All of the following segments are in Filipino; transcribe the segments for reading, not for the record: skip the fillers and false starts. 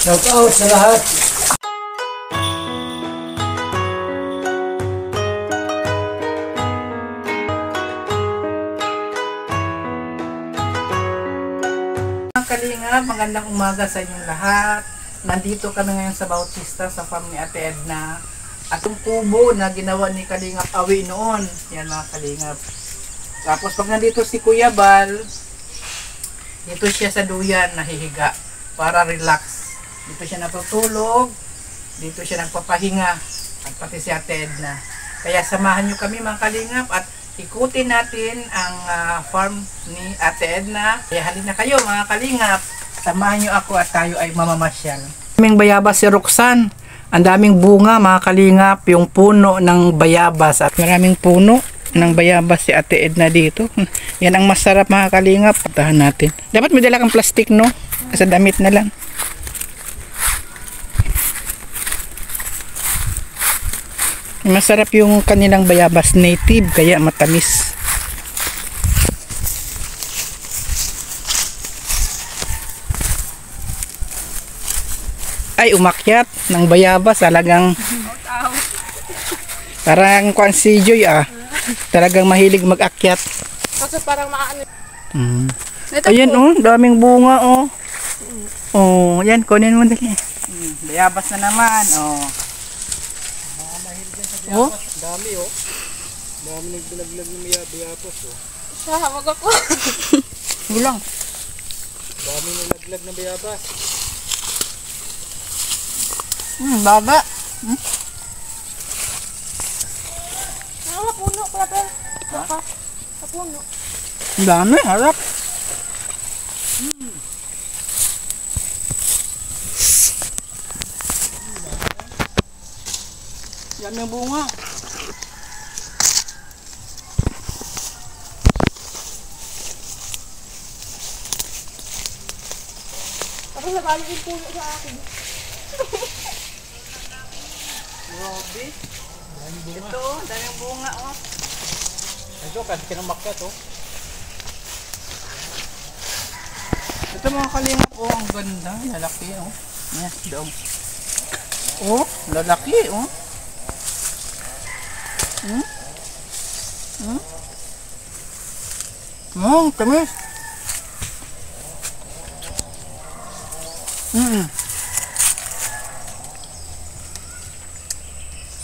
Shout out sa lahat. Kalingap, magandang umaga sa inyong lahat. Nandito kami ngayon sa Bautista sa farm ni Ate Edna. At yung kubo na ginawa ni Kalingap Awi noon. Yan mga Kalingap. Tapos pag nandito si Kuya Bal, dito siya sa duyan nahihiga para relax. Dito siya natutulog, dito siya nagpapahinga. At pati si Ate Edna. Kaya samahan nyo kami mga Kalingap at ikutin natin ang farm ni Ate Edna. Kaya halina kayo mga Kalingap. Samahan nyo ako at tayo ay mamamasyal. Daming bayabas si Roxanne. Ang daming bunga mga Kalingap. Yung puno ng bayabas. At maraming puno ng bayabas si Ate Edna dito. Yan ang masarap mga Kalingap. Patahan natin. Dapat may dala kang plastic no? Sa damit na lang. Masarap yung kanilang bayabas, native, kaya matamis. Ay, umakyat ng bayabas, talagang parang kuan si Joy talagang mahilig mag-akyat. Kasi parang maano. Ayan oh, daming bunga oh. Oh, yan, kunin mo dali. Bayabas na naman oh. Oh, Dami oh. Dami nagbilaglag ng bayabas oh. Siya, wag ako. gulang. Dami nalaglag ng bayabas. Baba. Ano, puno, pala. Baka, puno. Dami, harap. Yan yung bunga. Tapos nabali yung puno sa akin. Grabe. Ito, daming bunga oh. Ito, kasi kinamakyat oh. Ito mga Kalingap oh, ang ganda. Lalaki oh. Yan, doon. Oh, lalaki oh. Tamis.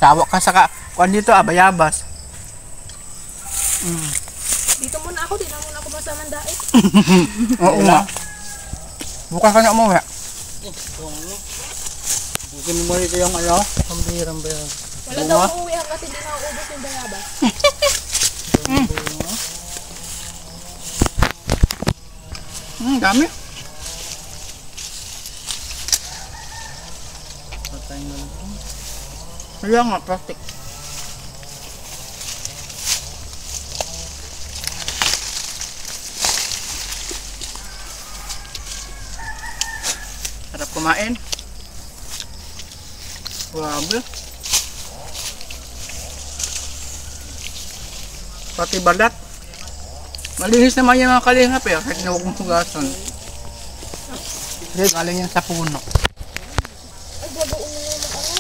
Sawa ka sa kuan dito bayabas. Dito muna ako, di na muna ako masamang dait. Oo nga. Bukas ka na umuwi. Bukin mo rito yung ano, pambirang bayabas. Wala daw uuwi kasi di na uubos yung bayabas. Dami. Patay mo lang. Wala nga, plastic. Sarap kumain. Grabe. Pati balat. Malinis naman yung mga Kalingap kahit na huwag mong hugasan. Kasi galing yan sa puno. Ay, babaon mo naman ako.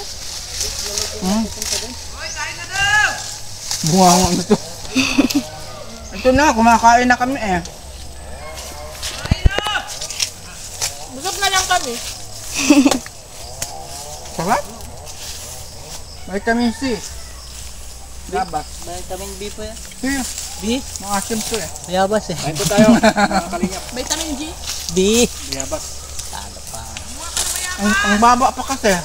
Bunga nga ito. Ito na, kumakain na kami Busog na lang kami. Sarap. Vitamin C. Labas. Vitamin B po yan. Yeah. B? Maasim to Bayabas eh. Ito tayo, mga Kalingap. Vitamin G. B. Bayabas. Talo pa. Ang baba pa kasi.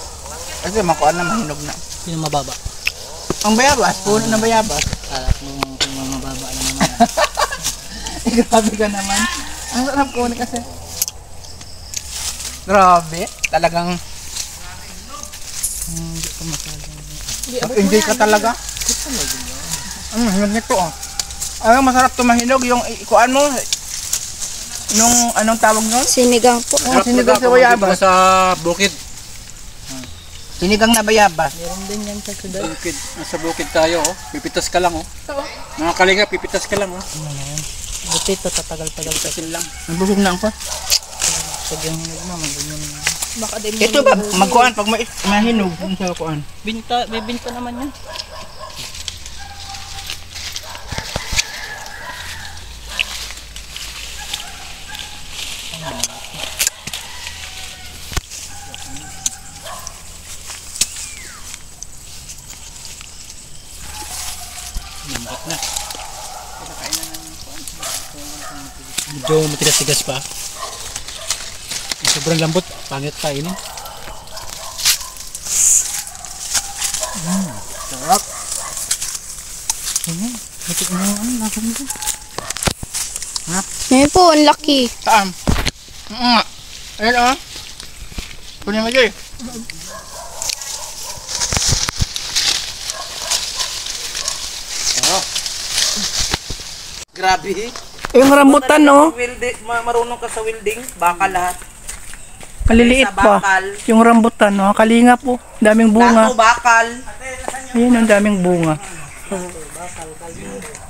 Kasi makuha na mahinog na. Sino mababa? Ang bayabas, puno ng bayabas. Alat mo kung mababa na naman. Grabe ka naman. Ang sarap ko kasi. Grabe. Talagang hindi ko masyadong. Enjoy ka talaga. Hinog nito oh. Ang masarap to mahinog yung ikuan mo. Yung anong tawag nun? Sinigang po. Sinigang sa bayabas. Sa bukid. Sinigang na bayabas. Meron din yan sa bukid. Nasa bukid tayo oh. Pipitas ka lang oh. So, Mga Kalingap, pipitas ka lang oh. buti ito, tatagal-tagal. Pipitasin lang. Nabusog na ako. Pag yung hinog mo, magandang Baka din mo. Ito ba, magkuhan pag mahinog, ano sa kuhan? Bibinta naman yan. Medyo matigas-tigas pa. Sobrang lambot, pangit kainin. Sarap. Matik na yung ano, nasa nito. Ngayon po, ang laki. Saan? Nga. Ayan o. Kunin mo dyan. Grabe. Yung rambutan no, Marunong ka sa welding, baka lahat. kaliliit Sa pa. bakal. Yung rambutan no, kalinga po. Daming bunga. Lato, bakal. Ayun ang daming bunga.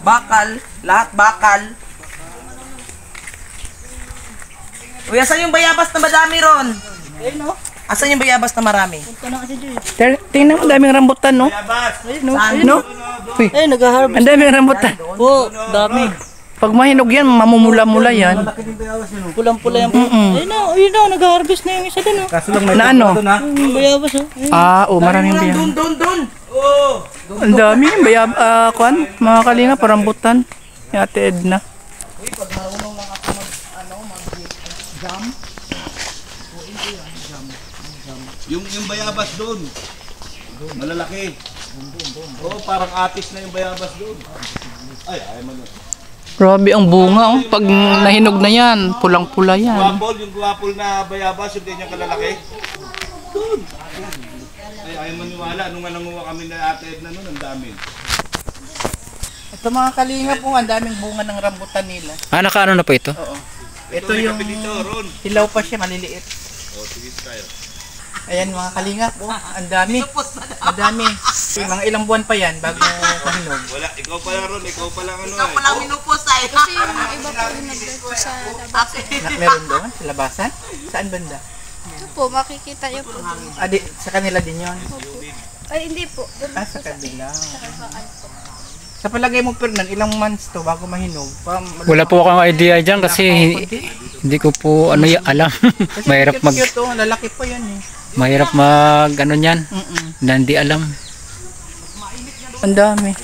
Bakal. Lahat bakal. Uy, asan yung bayabas na madami ron? Asan yung bayabas na marami? Tingnan mo, daming rambutan no. Saan? No? Uy, ang daming rambutan. Oo, dami. Pag mahinog yan, mamumula-mula yan. Pulang-pula yan. Ayun na, nag-harvest na yung isa dun. Na ano? Yung bayabas oh. Maraming bayab. Doon. Ang dami yung bayab, kuan, mga kalinga, parambutan. Yung Ate Edna. Yung bayabas doon. Malalaki. Oo, parang atis na yung bayabas doon. Ay, ayaw mo nun. Grabe ang bunga, oh. Pag nahinog na yan, pulang-pula yan. Yung guwapol na bayabas, yung ganyan kalalaki. Doon. Ay, ayaw maniwala. Nung nanguha kami na Ate Edna noon, ang dami. Ito mga kalinga po, ang daming bunga ng rambutan nila. Nakaano na po ito? Oo. Ito yung Dito, Ron. hilaw pa siya, maliliit. O, sige tayo. Ayan mga kalinga po, ang dami. Ang dami. Mga ilang buwan pa yan bago mahinog. Wala, ikaw pala Ron. Ikaw pala ano Ikaw palang minupos ay. Kasi yung iba po yung nag-dito sa labas. Meron doon, sa labasan? Saan banda? Ito po, makikita niyo po. Sa kanila din yon. Ay, hindi po. Sa kanila. Sa palagay mo, Fernan, ilang months to bago mahinog? Wala po akong idea dyan kasi hindi ko po alam. Mahirap mag Cute, oh, lalaki pa yan eh. mahirap mag ano niyan. Hindi alam. Ang dami.